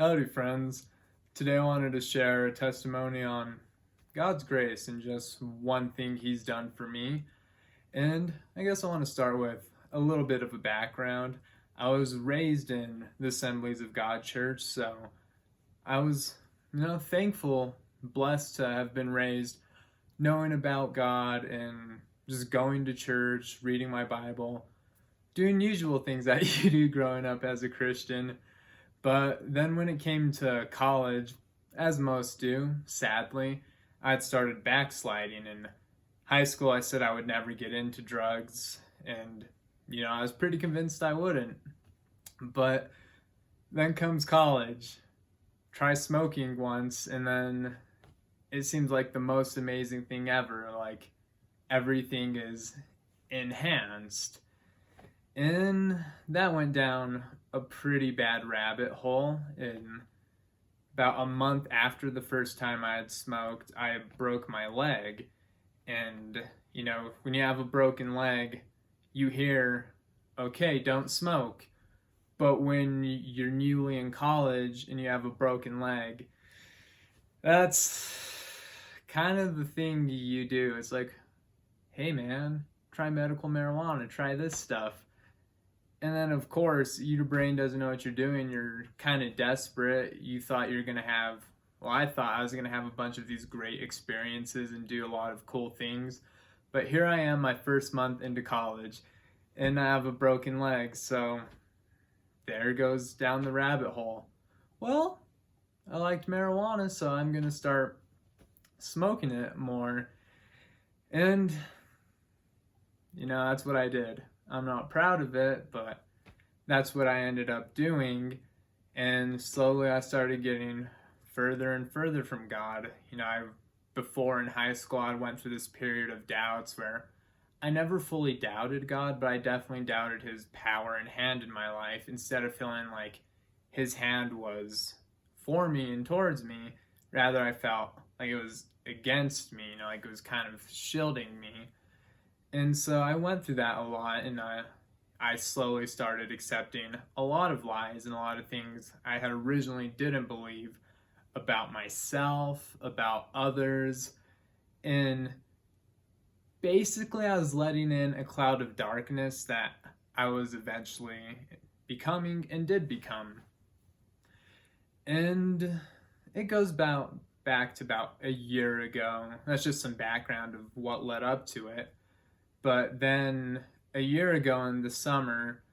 Howdy, friends. Today I wanted to share a testimony on God's grace and just one thing He's done for me. And I guess I want to start with a little bit of a background. I was raised in the Assemblies of God Church, so I was, thankful, blessed to have been raised knowing about God and just going to church, reading my Bible, doing usual things that you do growing up as a Christian. But then when it came to college, as most do, sadly, I'd started backsliding. In high school, I said I would never get into drugs, and, I was pretty convinced I wouldn't. But then comes college. Try smoking once, and then it seems like the most amazing thing ever. Like, everything is enhanced. And that went down a pretty bad rabbit hole. In about a month after the first time I had smoked, I broke my leg. And, when you have a broken leg, you hear, okay, don't smoke. But when you're newly in college and you have a broken leg, that's kind of the thing you do. It's like, hey man, try medical marijuana, try this stuff. And then, of course, your brain doesn't know what you're doing. You're kind of desperate. You thought you're going to have, well, I thought I was going to have a bunch of these great experiences and do a lot of cool things. But here I am, my first month into college, and I have a broken leg. So there goes down the rabbit hole. Well, I liked marijuana, so I'm going to start smoking it more. And, that's what I did. I'm not proud of it, but that's what I ended up doing. And slowly I started getting further and further from God. Before in high school, I went through this period of doubts where I never fully doubted God, but I definitely doubted His power and hand in my life. Instead of feeling like His hand was for me and towards me, rather I felt like it was against me, like it was kind of shielding me. And so I went through that a lot, and I slowly started accepting a lot of lies and a lot of things I had originally didn't believe about myself, about others, and basically I was letting in a cloud of darkness that I was eventually becoming and did become. And it goes back to about a year ago. That's just some background of what led up to it. But then a year ago in the summer,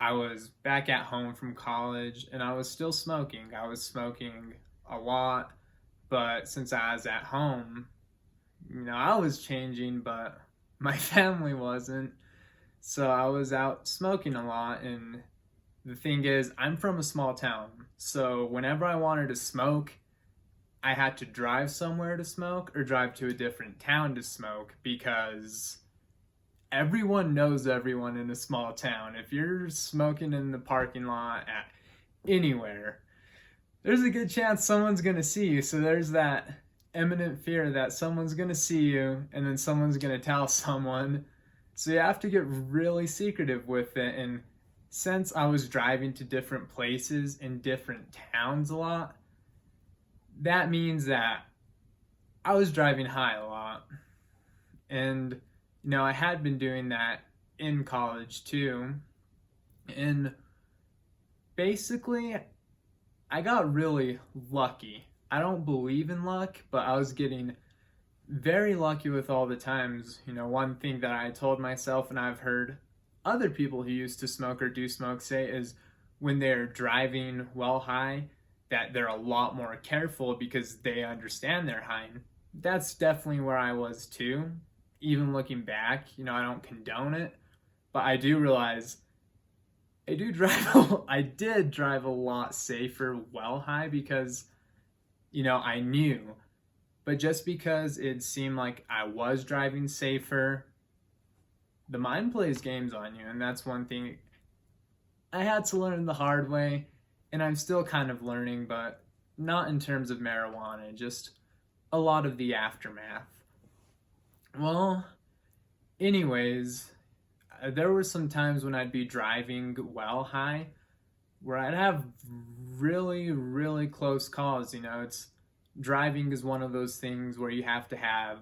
I was back at home from college and I was still smoking. I was smoking a lot, but since I was at home, I was changing, but my family wasn't. So I was out smoking a lot. And the thing is, I'm from a small town. So whenever I wanted to smoke, I had to drive somewhere to smoke or drive to a different town to smoke, because everyone knows everyone in a small town. If you're smoking in the parking lot at anywhere, there's a good chance someone's going to see you. So there's that imminent fear that someone's going to see you and then someone's going to tell someone. So you have to get really secretive with it. And since I was driving to different places in different towns a lot, that means that I was driving high a lot. And I had been doing that in college too. And basically, I got really lucky. I don't believe in luck, but I was getting very lucky with all the times. One thing that I told myself, and I've heard other people who used to smoke or do smoke say, is when they're driving well high, that they're a lot more careful because they understand they're high. That's definitely where I was too. Even looking back, I don't condone it, but I do realize I did drive a lot safer well high because, I knew. But just because it seemed like I was driving safer, the mind plays games on you, and that's one thing I had to learn the hard way, and I'm still kind of learning, but not in terms of marijuana, just a lot of the aftermath. Well, anyways, there were some times when I'd be driving well high, where I'd have really, really close calls. It's driving is one of those things where you have to have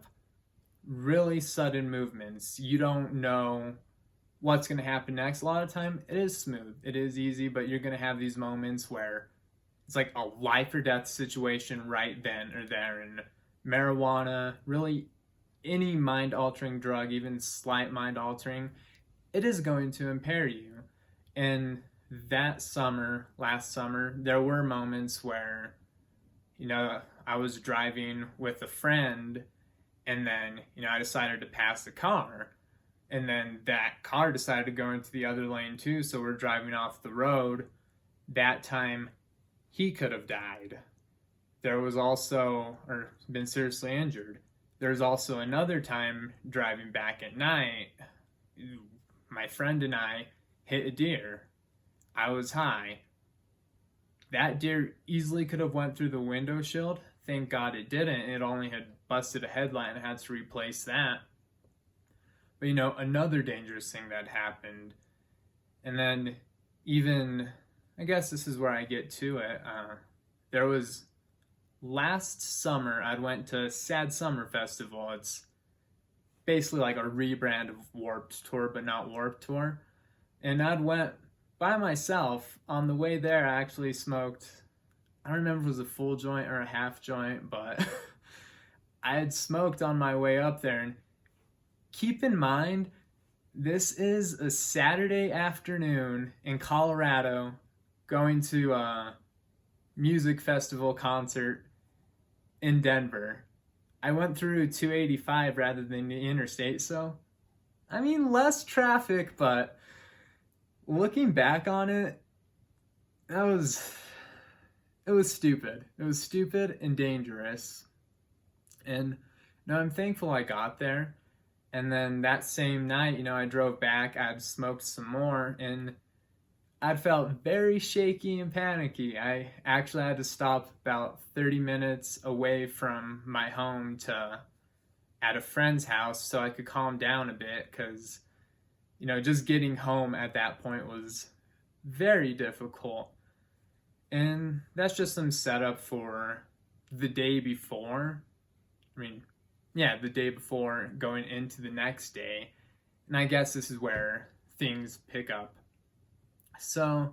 really sudden movements. You don't know what's going to happen next. A lot of time it is smooth, it is easy, but you're going to have these moments where it's like a life or death situation right then or there. And marijuana, really any mind altering drug, even slight mind altering, it is going to impair you. And that summer, last summer, there were moments where, I was driving with a friend, and then, I decided to pass the car. And then that car decided to go into the other lane too, so we're driving off the road. That time, he could have died. There was also, or been seriously injured. There's also another time driving back at night, my friend and I hit a deer. I was high. That deer easily could have went through the window shield. Thank God it didn't. It only had busted a headlight and had to replace that. But another dangerous thing that happened, and then even, I guess this is where I get to it. There was last summer, I went to Sad Summer Festival. It's basically like a rebrand of Warped Tour, but not Warped Tour. And I'd went by myself. On the way there, I actually smoked, I don't remember if it was a full joint or a half joint, but I had smoked on my way up there. And keep in mind, this is a Saturday afternoon in Colorado, going to a music festival concert in Denver. I went through 285 rather than the interstate, so I mean less traffic, but looking back on it, it was stupid. It was stupid and dangerous. And I'm thankful I got there. And then that same night, I drove back, I'd smoked some more, and I felt very shaky and panicky. I actually had to stop about 30 minutes away from my home at a friend's house so I could calm down a bit, because, just getting home at that point was very difficult. And that's just some setup for the day before. The day before going into the next day. And I guess this is where things pick up. So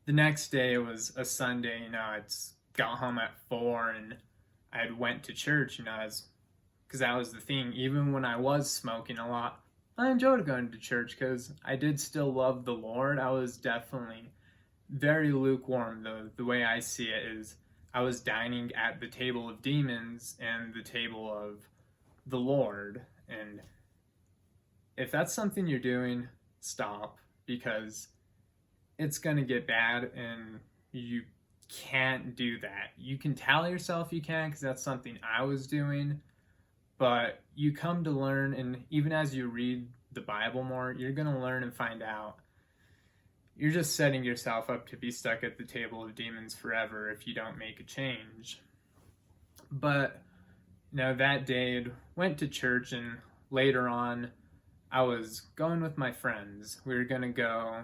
the next day was a Sunday, I got home at 4 and I went to church, because that was the thing. Even when I was smoking a lot, I enjoyed going to church because I did still love the Lord. I was definitely very lukewarm. The way I see it is I was dining at the table of demons and the table of the Lord. And if that's something you're doing, stop, because it's going to get bad and you can't do that. You can tell yourself you can, because that's something I was doing, but you come to learn, and even as you read the Bible more, you're going to learn and find out you're just setting yourself up to be stuck at the table of demons forever if you don't make a change. But that day I went to church, and later on I was going with my friends. We were going to go,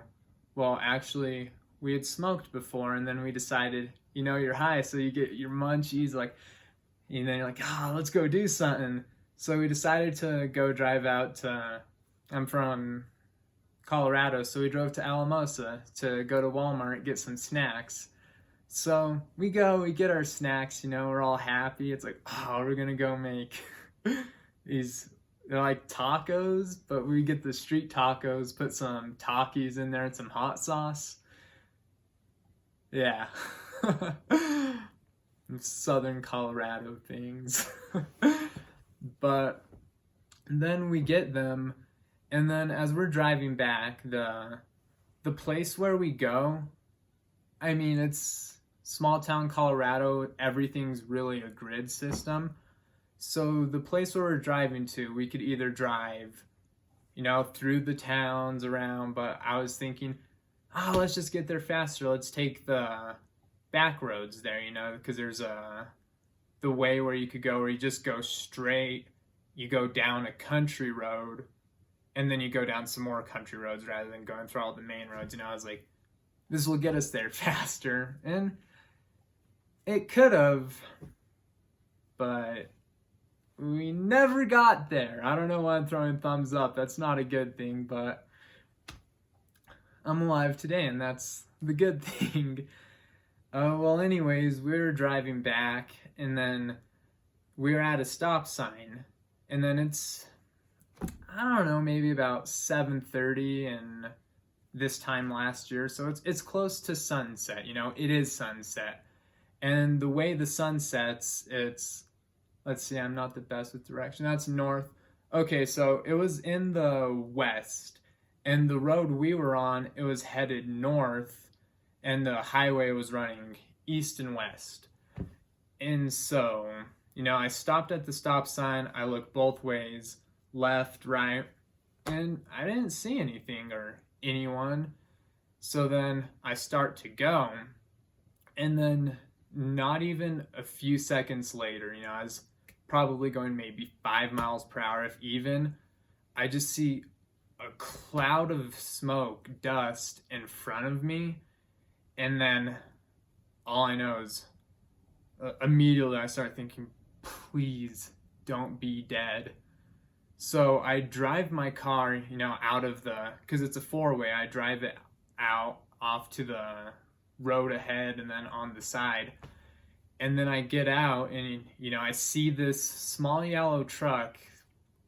well, actually, we had smoked before, and then we decided, you're high, so you get your munchies, and then you're like, let's go do something. So we decided to go drive out to, I'm from Colorado, so we drove to Alamosa to go to Walmart, get some snacks. So we get our snacks, we're all happy. It's like, we're gonna go make these, they're like tacos, but we get the street tacos, put some Takis in there and some hot sauce. Yeah. Southern Colorado things. But then we get them, and then as we're driving back, the place where we go, it's small town Colorado, everything's really a grid system. So the place where we're driving to, we could either drive, through the towns around, but I was thinking, let's just get there faster. Let's take the back roads there, because there's the way where you could go where you just go straight, you go down a country road, and then you go down some more country roads rather than going through all the main roads. I was like, this will get us there faster. And it could have, but we never got there. I don't know why I'm throwing thumbs up. That's not a good thing, but I'm alive today, and that's the good thing. Well, anyways, we were driving back, and then we were at a stop sign, and then it's, I don't know, maybe about 7:30 and this time last year, so it's close to sunset. It is sunset, and the way the sun sets, it's, let's see, I'm not the best with direction. That's north. Okay, so it was in the west, and the road we were on, it was headed north, and the highway was running east and west. And so, I stopped at the stop sign, I looked both ways, left, right, and I didn't see anything or anyone. So then I start to go, and then not even a few seconds later, I was probably going maybe 5 miles per hour, if even, I just see a cloud of smoke, dust in front of me. And then all I know is immediately I start thinking, please don't be dead. So I drive my car, out of because it's a four-way, I drive it out off to the road ahead and then on the side. And then I get out and, I see this small yellow truck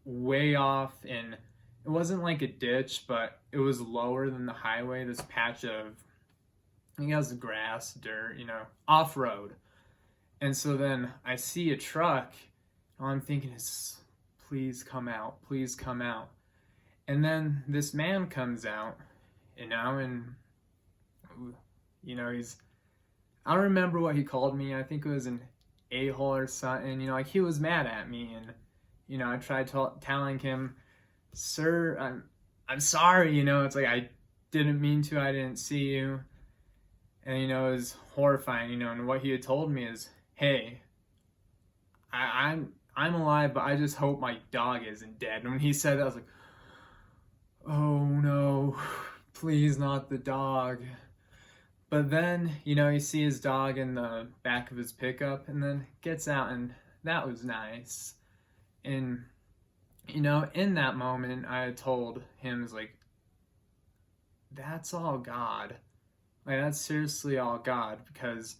way off, and it wasn't like a ditch, but it was lower than the highway, this patch of, I think it has grass, dirt, off-road. And so then I see a truck, and all I'm thinking is, please come out, please come out. And then this man comes out, and he's, I don't remember what he called me. I think it was an a-hole or something. He was mad at me, and I tried telling him, sir, I'm sorry. It's like, I didn't mean to. I didn't see you. And it was horrifying. And what he had told me is, hey, I'm alive, but I just hope my dog isn't dead. And when he said that, I was like, oh no, please not the dog. But then, you see his dog in the back of his pickup, and then gets out, and that was nice. And, in that moment, I told him, that's all God. That's seriously all God, because,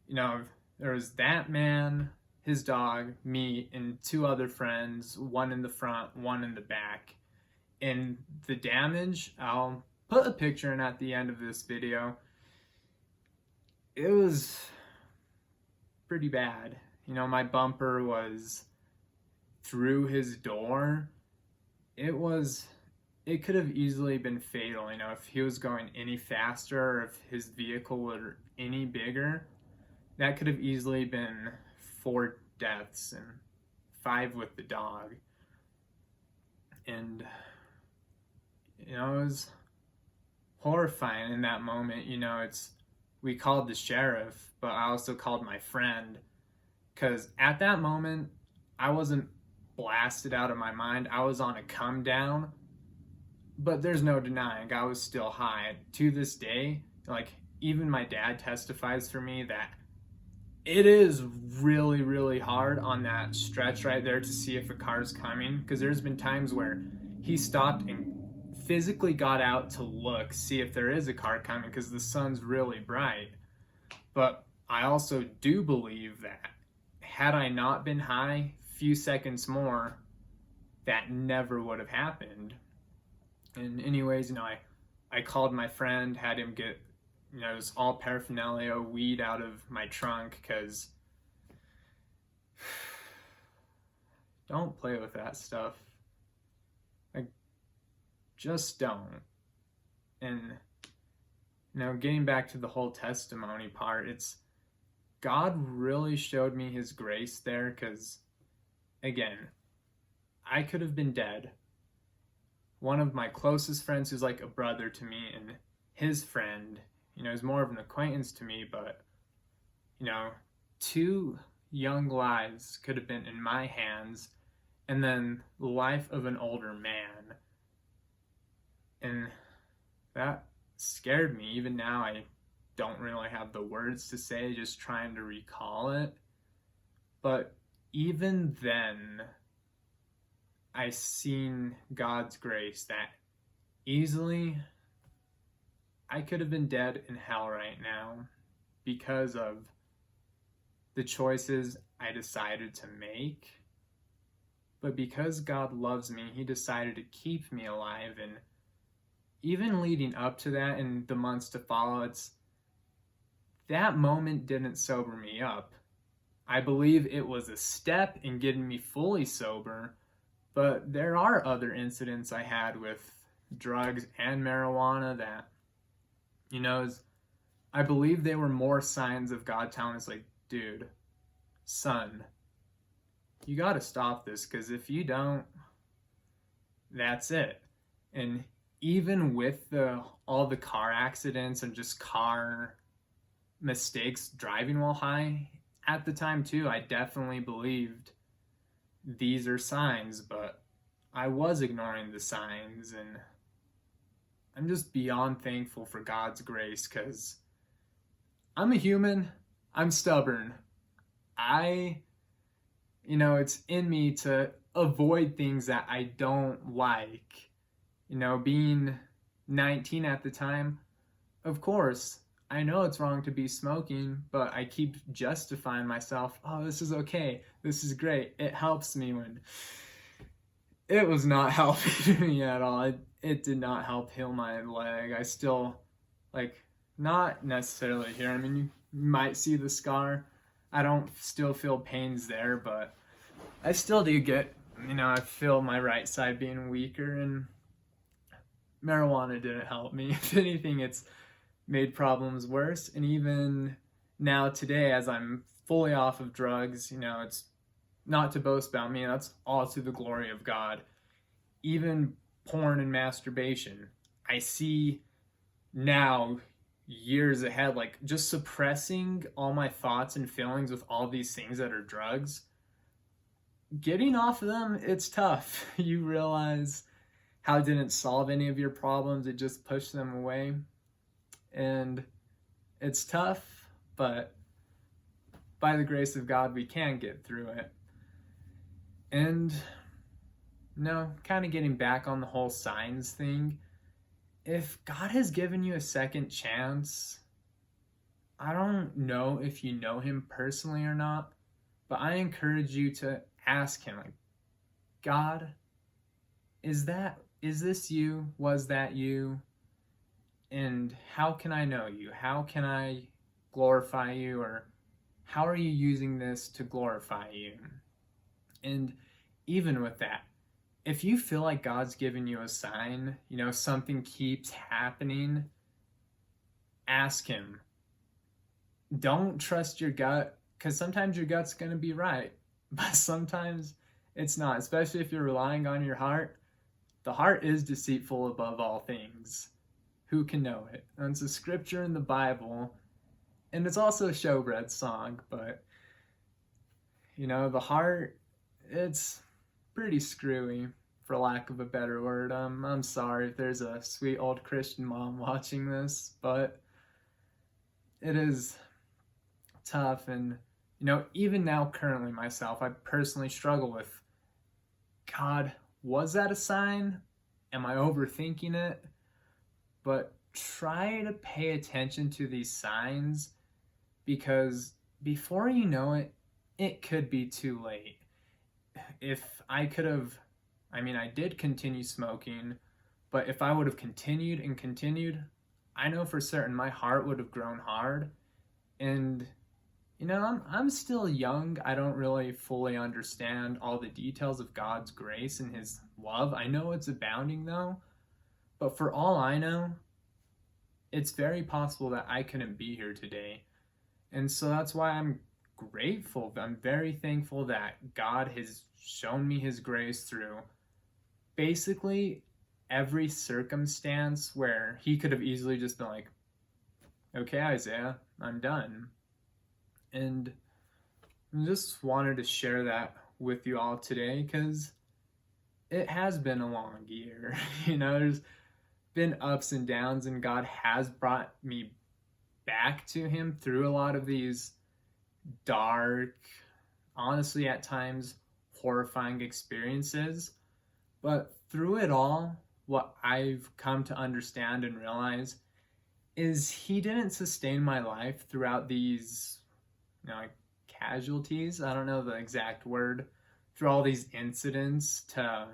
there was that man, his dog, me, and two other friends, one in the front, one in the back. And the damage, I'll put a picture in at the end of this video. It was pretty bad. My bumper was through his door. It could have easily been fatal, if he was going any faster, or if his vehicle were any bigger. That could have easily been 4 deaths and 5 with the dog. And, it was horrifying in that moment. We called the sheriff, but I also called my friend, because at that moment, I wasn't blasted out of my mind. I was on a comedown, but there's no denying I was still high. To this day, even my dad testifies for me that it is really, really hard on that stretch right there to see if a car's coming, because there's been times where he stopped and physically got out to look, see if there is a car coming, because the sun's really bright. But I also do believe that had I not been high, few seconds more, that never would have happened. And anyways, I called my friend, had him get, it was all paraphernalia, weed out of my trunk, because don't play with that stuff. Just don't. And getting back to the whole testimony part, it's God really showed me his grace there, because again, I could have been dead. One of my closest friends, who's like a brother to me, and his friend, is more of an acquaintance to me, but 2 young lives could have been in my hands, and then the life of an older man. And scared me. Even now, I don't really have the words to say, just trying to recall it. But even then, I seen God's grace that easily I could have been dead in hell right now because of the choices I decided to make. But because God loves me, he decided to keep me alive. And even leading up to that in the months to follow, that moment didn't sober me up. I believe it was a step in getting me fully sober, but there are other incidents I had with drugs and marijuana that, I believe they were more signs of God telling us, like, dude, son, you got to stop this, because if you don't, that's it. And even with all the car accidents and just car mistakes driving while high at the time too, I definitely believed these are signs, but I was ignoring the signs. And I'm just beyond thankful for God's grace, because I'm a human, I'm stubborn. It's in me to avoid things that I don't like. Being 19 at the time, of course, I know it's wrong to be smoking, but I keep justifying myself. Oh, this is okay. This is great. It helps me, when it was not helping me at all. It did not help heal my leg. I still, not necessarily here. I mean, you might see the scar. I don't still feel pains there, but I still do get, I feel my right side being weaker, and marijuana didn't help me. If anything, it's made problems worse. And even now today, as I'm fully off of drugs, it's not to boast about me. That's all to the glory of God. Even porn and masturbation, I see now, years ahead, like just suppressing all my thoughts and feelings with all these things that are drugs. Getting off of them, it's tough. You realize how it didn't solve any of your problems, it just pushed them away. And it's tough, but by the grace of God, we can get through it. And kind of getting back on the whole signs thing, if God has given you a second chance, I don't know if you know him personally or not, but I encourage you to ask him, like, God, is this you? Was that you? And how can I know you? How can I glorify you? Or how are you using this to glorify you? And even with that, if you feel like God's giving you a sign, something keeps happening, ask him. Don't trust your gut, because sometimes your gut's going to be right, but sometimes it's not, especially if you're relying on your heart. The heart is deceitful above all things. Who can know it? And it's a scripture in the Bible, and it's also a showbread song, but the heart, it's pretty screwy, for lack of a better word. I'm sorry if there's a sweet old Christian mom watching this, but it is tough. And even now, currently myself, I personally struggle with, God, was that a sign? Am I overthinking it? But try to pay attention to these signs, because before you know it, it could be too late. If I could have, I did continue smoking, but if I would have continued and continued, I know for certain my heart would have grown hard. And I'm still young. I don't really fully understand all the details of God's grace and his love. I know it's abounding though, but for all I know, it's very possible that I couldn't be here today. And so that's why I'm grateful. I'm very thankful that God has shown me his grace through basically every circumstance where he could have easily just been like, okay, Isaiah, I'm done. And I just wanted to share that with you all today, because it has been a long year. There's been ups and downs, and God has brought me back to Him through a lot of these dark, honestly at times horrifying experiences. But through it all, what I've come to understand and realize is He didn't sustain my life throughout these, like casualties. I don't know the exact word. Through all these incidents to,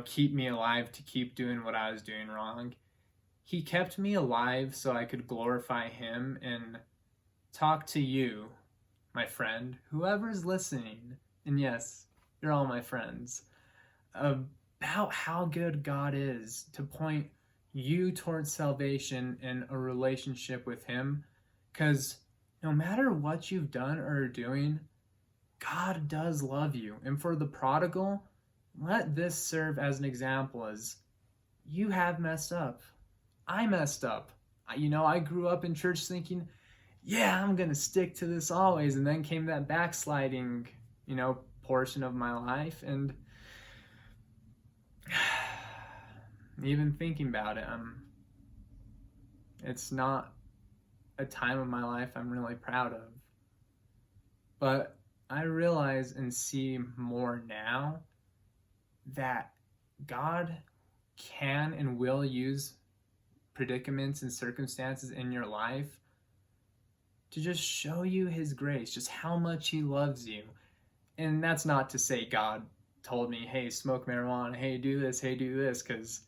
keep me alive, to keep doing what I was doing wrong. He kept me alive so I could glorify Him and talk to you, my friend, whoever's listening, and yes, you're all my friends, about how good God is, to point you towards salvation and a relationship with Him. Because no matter what you've done or are doing, God does love you. And for the prodigal, let this serve as an example as you have messed up. I messed up. I grew up in church thinking, yeah, I'm going to stick to this always. And then came that backsliding, portion of my life. And even thinking about it, it's not a time of my life I'm really proud of. But I realize and see more now that God can and will use predicaments and circumstances in your life to just show you His grace, just how much He loves you. And that's not to say God told me, hey, smoke marijuana, hey, do this, because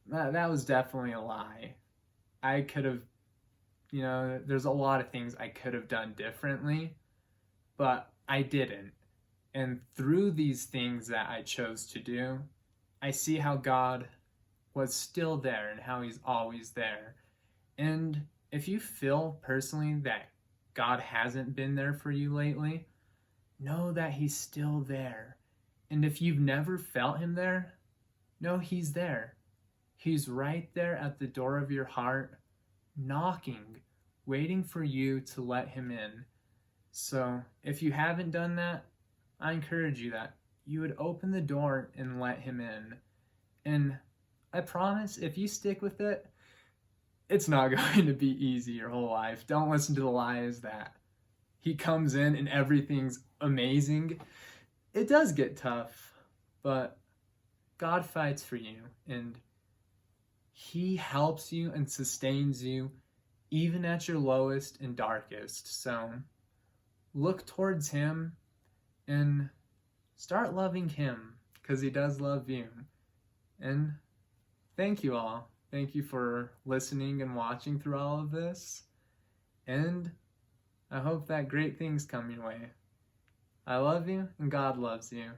that was definitely a lie. I could have, there's a lot of things I could have done differently, but I didn't. And through these things that I chose to do, I see how God was still there and how He's always there. And if you feel personally that God hasn't been there for you lately, know that He's still there. And if you've never felt Him there, know He's there. He's right there at the door of your heart, knocking, waiting for you to let Him in. So if you haven't done that, I encourage you that you would open the door and let Him in. And I promise, if you stick with it, it's not going to be easy your whole life. Don't listen to the lies that He comes in and everything's amazing. It does get tough, but God fights for you, and He helps you and sustains you even at your lowest and darkest. So look towards Him and start loving Him, because He does love you. And thank you all. Thank you for listening and watching through all of this. And I hope that great things come your way. I love you, and God loves you.